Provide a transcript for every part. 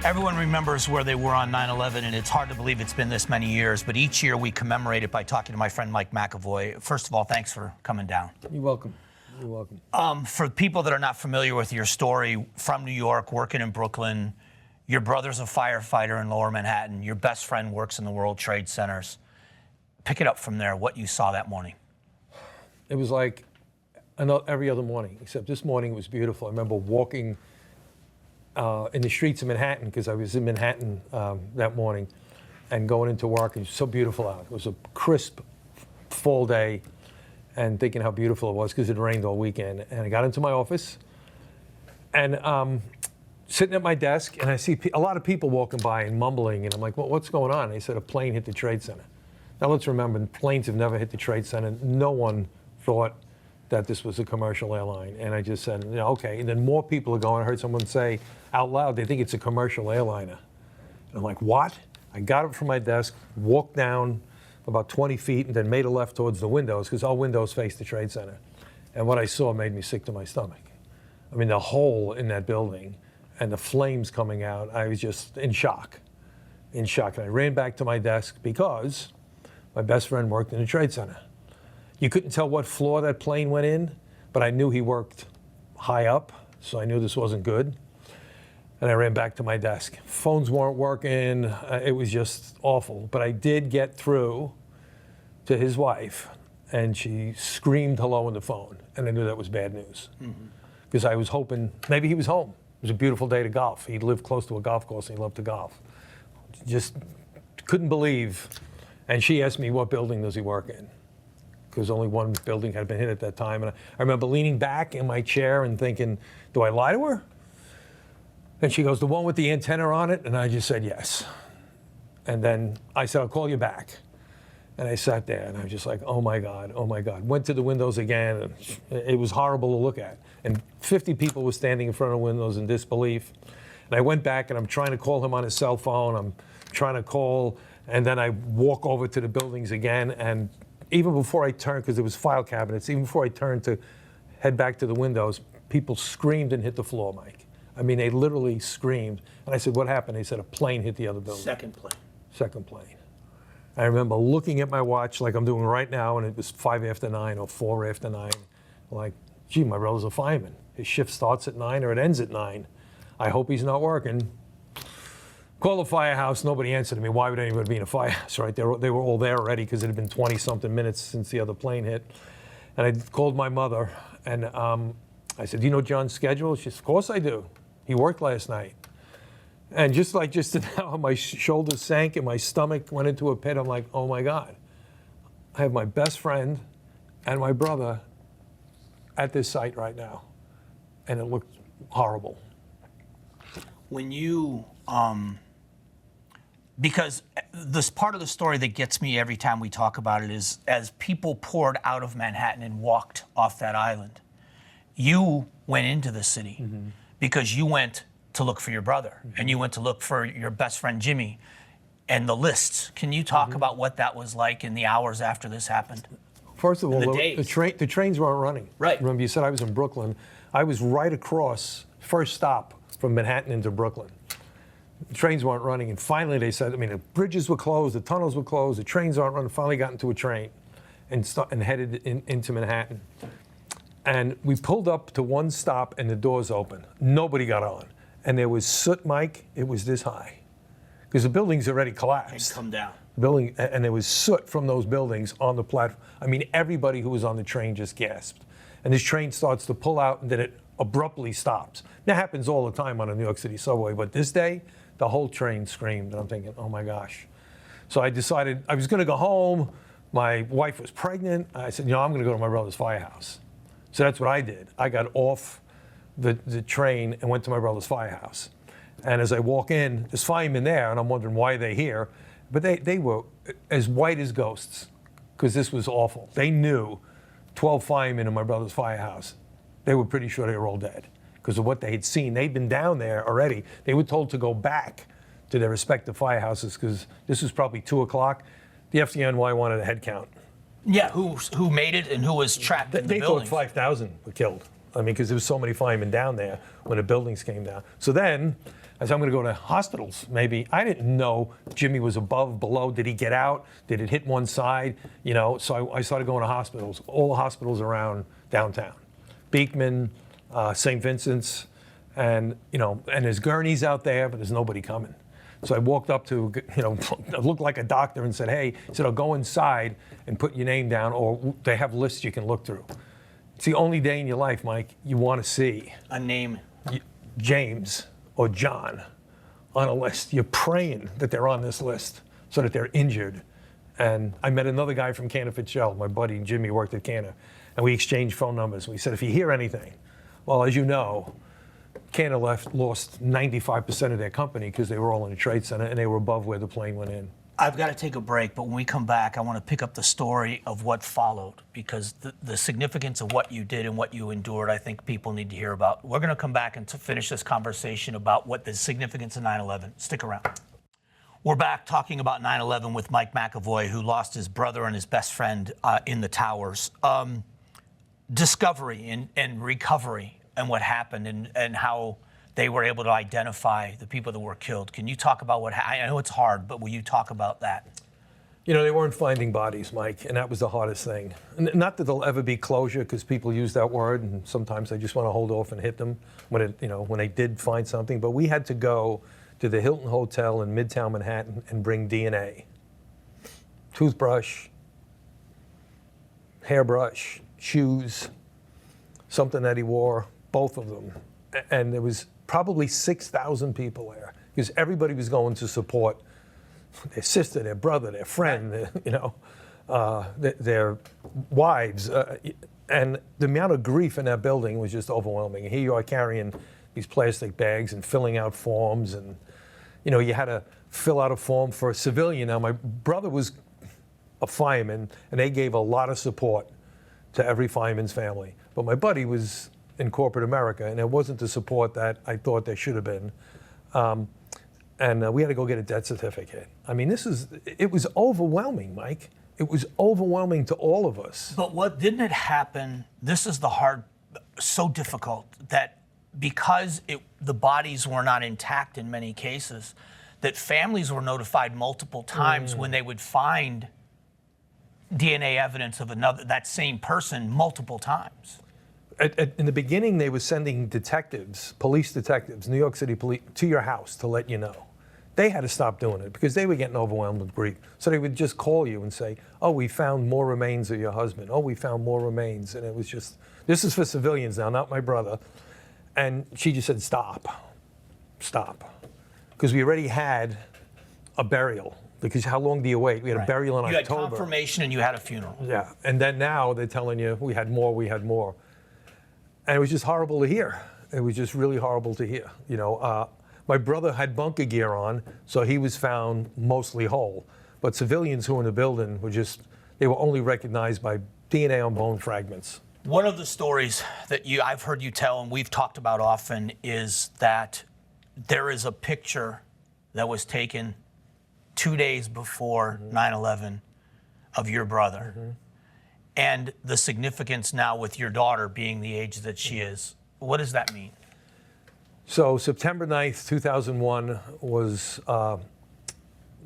Everyone remembers where they were on 9/11, and it's hard to believe it's been this many years, but each year we commemorate it by talking to my friend Mike McAvoy. First of all, thanks for coming down. You're welcome. You're welcome. For people that are not familiar with your story, from New York, working in Brooklyn, your brother's a firefighter in Lower Manhattan, your best friend works in the World Trade Centers. Pick it up from there, what you saw that morning. It was like every other morning, except this morning it was beautiful. I remember walking in the streets of Manhattan, because I was in Manhattan that morning, and going into work. It was so beautiful out. It was a crisp fall day, and thinking how beautiful it was because it rained all weekend. And I got into my office, and sitting at my desk, and I see a lot of people walking by and mumbling, and I'm like, well, what's going on? And they said, a plane hit the Trade Center. Now let's remember, planes have never hit the Trade Center. No one thought that this was a commercial airline. And I just said, yeah, okay. And then more people are going. I heard someone say out loud, they think it's a commercial airliner. And I'm like, what? I got up from my desk, walked down about 20 feet, and then made a left towards the windows, because all windows face the Trade Center. And what I saw made me sick to my stomach. I mean, the hole in that building and the flames coming out, I was just in shock. And I ran back to my desk because my best friend worked in the Trade Center. You couldn't tell what floor that plane went in, but I knew he worked high up, so I knew this wasn't good. And I ran back to my desk. Phones weren't working. It was just awful. But I did get through to his wife, and she screamed hello on the phone, and I knew that was bad news. Because I was hoping maybe he was home. It was a beautiful day to golf. He lived close to a golf course, and he loved to golf. Just couldn't believe. And she asked me, what building does he work in? Because only one building had been hit at that time. And I remember leaning back in my chair and thinking, do I lie to her? And she goes, the one with the antenna on it? And I just said, yes. And then I said, I'll call you back. And I sat there, and I was just like, oh my God, oh my God. Went to the windows again, and it was horrible to look at. And 50 people were standing in front of the windows in disbelief. And I went back, and I'm trying to call him on his cell phone. I'm trying to call, and then I walk over to the buildings again, and even before I turned, because there was file cabinets, even before I turned to head back to the windows, people screamed and hit the floor, Mike. I mean, they literally screamed. And I said, what happened? They said, a plane hit the other building. Second plane. Second plane. I remember looking at my watch like I'm doing right now, and it was 5 after 9 or 4 after 9. Like, gee, my brother's a fireman. His shift starts at 9 or it ends at 9. I hope he's not working. Call the firehouse. Nobody answered me. Why would anyone be in a firehouse, right? They were all there already because it had been 20-something minutes since the other plane hit. And I called my mother, and I said, do you know John's schedule? She said, of course I do. He worked last night. And just now, my shoulders sank and my stomach went into a pit. I'm like, oh my God. I have my best friend and my brother at this site right now. And it looked horrible. When you, because this part of the story that gets me every time we talk about it is, as people poured out of Manhattan and walked off that island, you went into the city because you went to look for your brother, and you went to look for your best friend Jimmy, and the lists. Can you talk about what that was like in the hours after this happened? First of all, the trains weren't running. Right. Remember, you said I was in Brooklyn. I was right across, first stop from Manhattan into Brooklyn. The trains weren't running, and finally they said, I mean, the bridges were closed, the tunnels were closed, the trains aren't running. Finally got into a train and headed into Manhattan. And we pulled up to one stop, and the doors open. Nobody got on. And there was soot, Mike. It was this high, because the buildings already collapsed. And come down. Building, and there was soot from those buildings on the platform. I mean, everybody who was on the train just gasped. And this train starts to pull out, and then it abruptly stops. That happens all the time on a New York City subway, but this day, the whole train screamed, and I'm thinking, oh my gosh. So I decided I was going to go home. My wife was pregnant. I said, I'm going to go to my brother's firehouse. So that's what I did. I got off the train and went to my brother's firehouse. And as I walk in, there's firemen there, and I'm wondering why they're here. But they were as white as ghosts, because this was awful. They knew 12 firemen in my brother's firehouse. They were pretty sure they were all dead because of what they had seen. They'd been down there already. They were told to go back to their respective firehouses because this was probably 2 o'clock. The FDNY wanted a head count. Yeah, who made it and who was trapped in the They building. thought 5,000 were killed. I mean, because there was so many firemen down there when the buildings came down. So then, as I'm going to go to hospitals, maybe I didn't know Jimmy was above, below. Did he get out? Did it hit one side? You know, so I started going to hospitals, all the hospitals around downtown, Beekman, St. Vincent's, and you know, and there's gurneys out there, but there's nobody coming. So I walked up to, you know, looked like a doctor and said, hey, he said, I'll go inside and put your name down, or they have lists you can look through. It's the only day in your life, Mike, you want to see A name. James or John on a list. You're praying that they're on this list so that they're injured. And I met another guy from Cantor Fitzgerald, my buddy Jimmy worked at Cantor, and we exchanged phone numbers. We said, if you hear anything, well, as you know, Cantor lost 95% of their company because they were all in the Trade Center and they were above where the plane went in. I've got to take a break, but when we come back, I want to pick up the story of what followed, because the significance of what you did and what you endured, I think people need to hear about. We're going to come back and to finish this conversation about what the significance of 9/11. Stick around. We're back talking about 9/11 with Mike McAvoy, who lost his brother and his best friend in the towers. Discovery and recovery and what happened and how they were able to identify the people that were killed. Can you talk about what I know it's hard, but will you talk about that? You know, they weren't finding bodies, Mike, and that was the hardest thing. Not that there'll ever be closure, because people use that word, and sometimes they just want to hold off and hit them when they did find something. But we had to go to the Hilton Hotel in Midtown Manhattan and bring DNA, toothbrush, hairbrush, shoes, something that he wore, both of them. And there was probably 6,000 people there, because everybody was going to support their sister, their brother, their friend, their wives. And the amount of grief in that building was just overwhelming. Here you are carrying these plastic bags and filling out forms. And, you know, you had to fill out a form for a civilian. Now, my brother was a fireman, and they gave a lot of support to every fireman's family. But my buddy was in corporate America, and it wasn't the support that I thought there should have been. And we had to go get a death certificate. I mean, it was overwhelming, Mike. It was overwhelming to all of us. But what didn't it happen? This is the hard, so difficult, that because the bodies were not intact in many cases, that families were notified multiple times when they would find DNA evidence of that same person multiple times. In the beginning, they were sending detectives, police detectives, New York City police, to your house to let you know. They had to stop doing it because they were getting overwhelmed with grief. So they would just call you and say, oh, we found more remains of your husband. Oh, we found more remains. And it was just, this is for civilians now, not my brother. And she just said, stop. Because we already had a burial. Because how long do you wait? We had a burial in October. You had confirmation and you had a funeral. Yeah, and then now they're telling you we had more. And it was just horrible to hear. It was just really horrible to hear. You know, my brother had bunker gear on, so he was found mostly whole. But civilians who were in the building they were only recognized by DNA on bone fragments. One of the stories that I've heard you tell and we've talked about often is that there is a picture that was taken 2 days before 9/11 of your brother. And the significance now with your daughter being the age that she is. What does that mean? So September 9th, 2001 was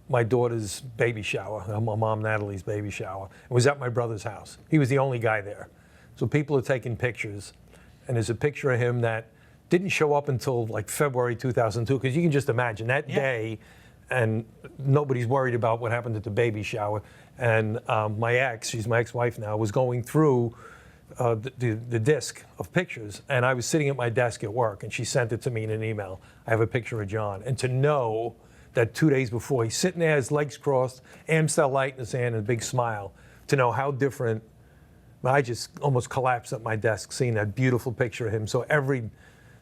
my daughter's baby shower, my mom Natalie's baby shower. It was at my brother's house. He was the only guy there. So people are taking pictures. And there's a picture of him that didn't show up until like February 2002, because you can just imagine that day, and nobody's worried about what happened at the baby shower. And my ex, she's my ex-wife now, was going through the disc of pictures. And I was sitting at my desk at work, and she sent it to me in an email. I have a picture of John. And to know that 2 days before, he's sitting there, his legs crossed, Amstel light in his hand, and a big smile, to know how different, I just almost collapsed at my desk seeing that beautiful picture of him. So every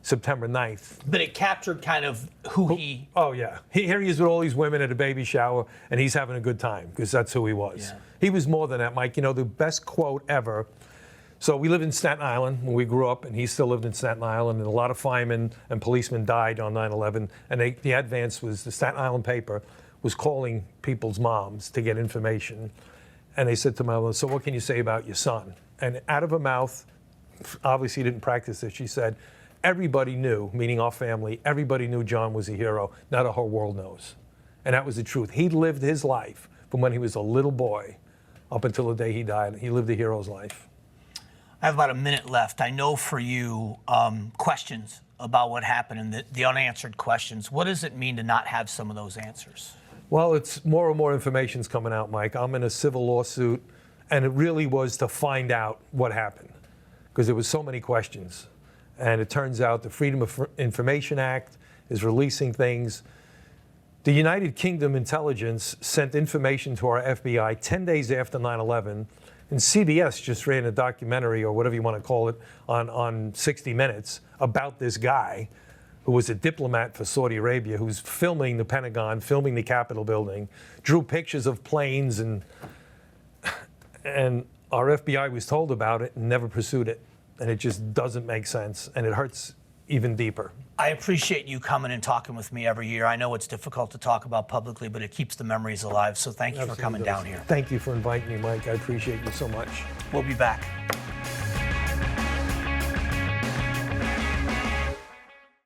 September 9th. But it captured kind of who he... Oh, yeah. Here he is with all these women at a baby shower, and he's having a good time, because that's who he was. Yeah. He was more than that, Mike. You know, the best quote ever. So we lived in Staten Island when we grew up, and he still lived in Staten Island, and a lot of firemen and policemen died on 9/11, and the advance was the Staten Island paper was calling people's moms to get information. And they said to my mother, so what can you say about your son? And out of her mouth, obviously didn't practice this. She said, everybody knew, meaning our family, everybody knew John was a hero. Now the whole world knows. And that was the truth. He lived his life from when he was a little boy up until the day he died. He lived a hero's life. I have about a minute left. I know for you, questions about what happened and the unanswered questions. What does it mean to not have some of those answers? Well, it's more and more information's coming out, Mike. I'm in a civil lawsuit, and it really was to find out what happened, because there was so many questions. And it turns out the Freedom of Information Act is releasing things. The United Kingdom intelligence sent information to our FBI 10 days after 9/11, and CBS just ran a documentary, or whatever you want to call it, on 60 Minutes about this guy who was a diplomat for Saudi Arabia, who's filming the Pentagon, filming the Capitol building, drew pictures of planes, and our FBI was told about it and never pursued it. And it just doesn't make sense, and it hurts even deeper. I appreciate you coming and talking with me every year. I know it's difficult to talk about publicly, but it keeps the memories alive. So thank you for coming down here. Thank you for inviting me, Mike. I appreciate you so much. We'll be back.